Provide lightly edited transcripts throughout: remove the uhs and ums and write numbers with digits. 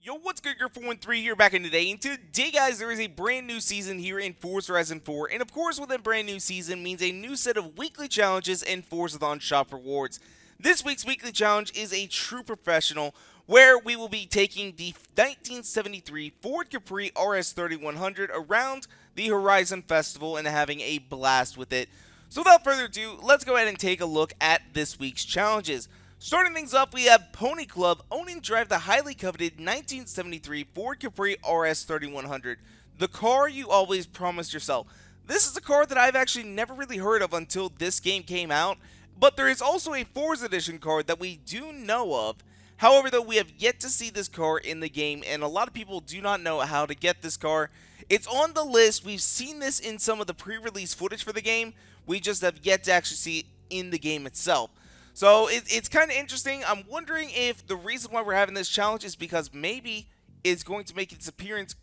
Yo, what's good? You're 413 here back in today. And today, guys, there is a brand new season here in Forza Horizon 4. And of course, with a brand new season means a new set of weekly challenges and FORZATHON shop rewards. This week's weekly challenge is a true professional, where we will be taking the 1973 Ford Capri RS 3100 around the Horizon Festival and having a blast with it. So without further ado, let's go ahead and take a look at this week's challenges. Starting things up, we have Pony Club own and drive the highly coveted 1973 Ford Capri RS 3100, the car you always promised yourself. This is a car that I've actually never really heard of until this game came out, but there is also a Forza Edition car that we do know of. However, though, we have yet to see this car in the game, and a lot of people do not know how to get this car. It's on the list. We've seen this in some of the pre-release footage for the game. We just have yet to actually see it in the game itself. So it's kind of interesting. I'm wondering if the reason why we're having this challenge is because maybe it's going to make its appearance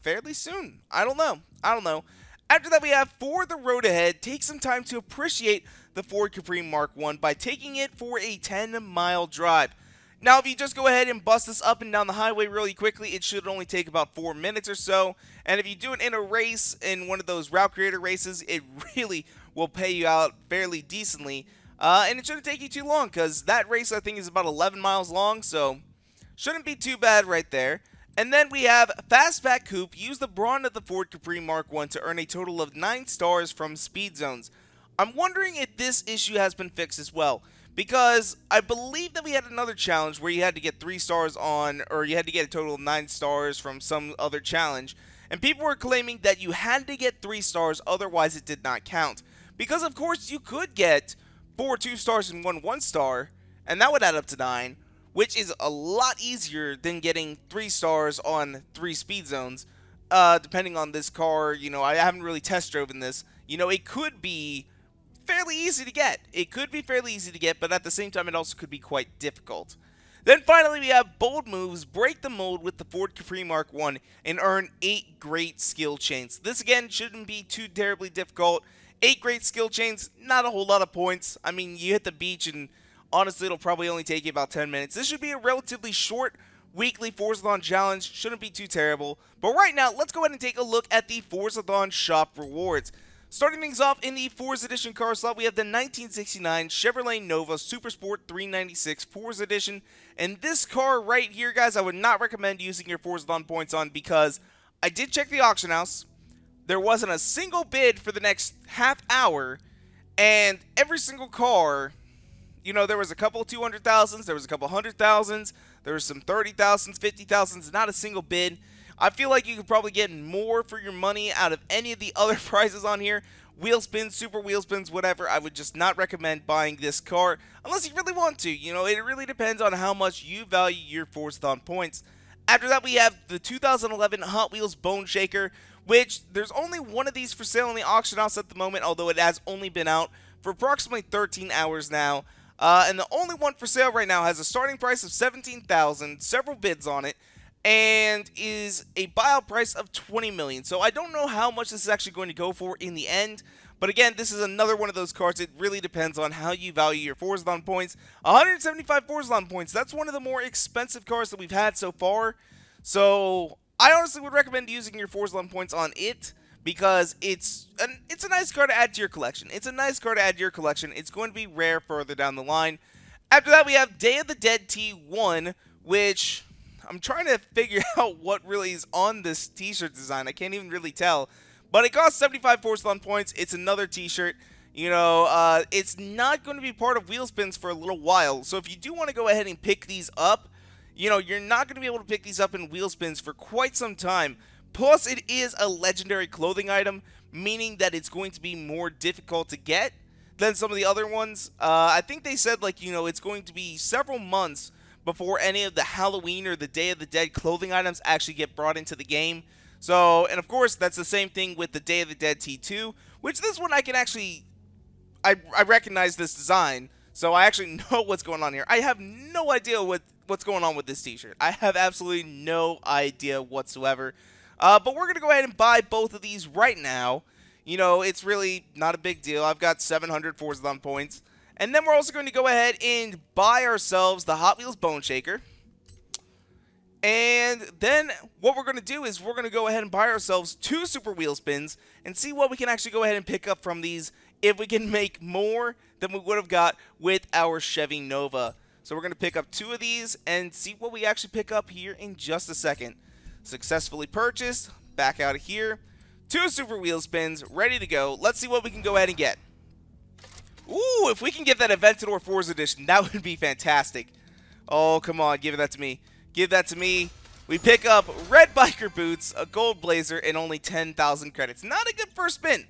fairly soon. I don't know. After that, we have For the Road Ahead. Take some time to appreciate the Ford Capri Mark I by taking it for a 10-mile drive. Now, if you just go ahead and bust this up and down the highway really quickly, it should only take about 4 minutes or so. And if you do it in a race, in one of those route creator races, it really will pay you out fairly decently. And it shouldn't take you too long, because that race, I think, is about 11 miles long, so shouldn't be too bad right there. And then we have Fastback Coupe. Use the brawn of the Ford Capri Mark I to earn a total of 9 stars from speed zones. I'm wondering if this issue has been fixed as well, because I believe that we had another challenge where you had to get 3 stars on, or you had to get a total of 9 stars from some other challenge, and people were claiming that you had to get 3 stars, otherwise it did not count. Because, of course, you could get 4 2 stars and 1 1 star, and that would add up to 9, which is a lot easier than getting 3 stars on 3 speed zones. Depending on this car, you know, I haven't really test driven this. You know, it could be fairly easy to get. But at the same time, it also could be quite difficult. Then finally, we have Bold Moves. Break the mold with the Ford Capri Mark I and earn 8 great skill chains. This, again, shouldn't be too terribly difficult. 8 great skill chains, not a whole lot of points. I mean, you hit the beach and honestly, it'll probably only take you about 10 minutes. This should be a relatively short weekly FORZATHON challenge. Shouldn't be too terrible. But right now, let's go ahead and take a look at the FORZATHON shop rewards. Starting things off in the Forza Edition car slot, we have the 1969 Chevrolet Nova Super Sport 396 Forza Edition. And this car right here, guys, I would not recommend using your FORZATHON points on, because I did check the auction house. There wasn't a single bid for the next half hour, and every single car, you know, there was a couple 200,000s, there was a couple 100,000s, there was some 30,000s, 50,000s, not a single bid. I feel like you could probably get more for your money out of any of the other prizes on here. Wheel spins, super wheel spins, whatever. I would just not recommend buying this car unless you really want to. You know, it really depends on how much you value your FORZATHON points. After that, we have the 2011 Hot Wheels Bone Shaker, which there's only one of these for sale in the auction house at the moment, although it has only been out for approximately 13 hours now. And the only one for sale right now has a starting price of $17,000, several bids on it, and is a buyout price of $20 million. So I don't know how much this is actually going to go for in the end. But again, this is another one of those cars. It really depends on how you value your FORZATHON points. 175 FORZATHON points. That's one of the more expensive cars that we've had so far. So I honestly would recommend using your FORZATHON points on it, because it's a nice car to add to your collection. It's going to be rare further down the line. After that, we have Day of the Dead T1, which I'm trying to figure out what really is on this t-shirt design. I can't even really tell. But it costs 75 FORZATHON points. It's another t-shirt. You know, it's not going to be part of wheel spins for a little while. So if you do want to go ahead and pick these up, you know, you're not going to be able to pick these up in wheel spins for quite some time. Plus, it is a legendary clothing item, meaning that it's going to be more difficult to get than some of the other ones. I think they said, like, you know, it's going to be several months before any of the Halloween or the Day of the Dead clothing items actually get brought into the game. So, and of course, that's the same thing with the Day of the Dead T2, which this one I can actually, I recognize this design, so I actually know what's going on here. I have no idea what's going on with this t-shirt. I have absolutely no idea whatsoever. But we're going to go ahead and buy both of these right now. You know, it's really not a big deal. I've got 700 FORZATHON points. And then we're also going to go ahead and buy ourselves the Hot Wheels Bone Shaker. And then what we're going to do is we're going to go ahead and buy ourselves 2 super wheel spins and see what we can actually go ahead and pick up from these if we can make more than we would have got with our Chevy Nova. So we're going to pick up 2 of these and see what we actually pick up here in just a second. Successfully purchased. Back out of here. 2 super wheel spins ready to go. Let's see what we can go ahead and get. Ooh, if we can get that Aventador Forza Edition, that would be fantastic. Oh, come on, give that to me. Give that to me. We pick up red biker boots, a gold blazer, and only 10,000 credits. Not a good first spin.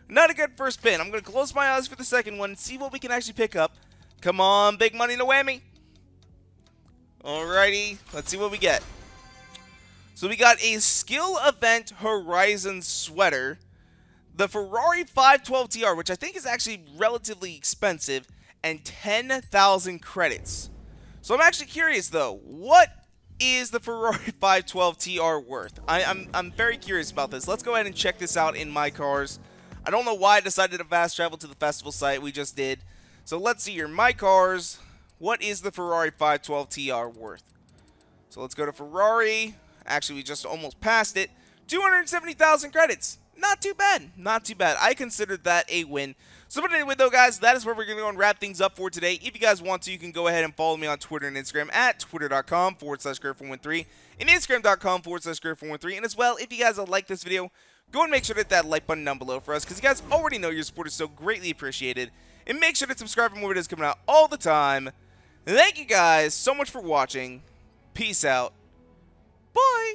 Not a good first spin. I'm going to close my eyes for the second one and see what we can actually pick up. Come on, big money, no whammy. Alrighty, let's see what we get. So we got a Skill Event Horizon sweater, the Ferrari 512 TR, which I think is actually relatively expensive, and 10,000 credits. So I'm actually curious though, what is the Ferrari 512 TR worth? I'm very curious about this. Let's go ahead and check this out in my cars. I don't know why I decided to fast travel to the festival site. We just did. So let's see here. My cars. What is the Ferrari 512 TR worth? So let's go to Ferrari. Actually, we just almost passed it. 270,000 credits. Not too bad. Not too bad. I considered that a win. So, but anyway, though, guys, that is where we're going to go and wrap things up for today. If you guys want to, you can go ahead and follow me on Twitter and Instagram at twitter.com/Gurf113 and Instagram.com/Gurf113. And as well, if you guys like this video, go and make sure to hit that like button down below for us, because you guys already know your support is so greatly appreciated. And make sure to subscribe for more videos coming out all the time. Thank you guys so much for watching. Peace out. Bye.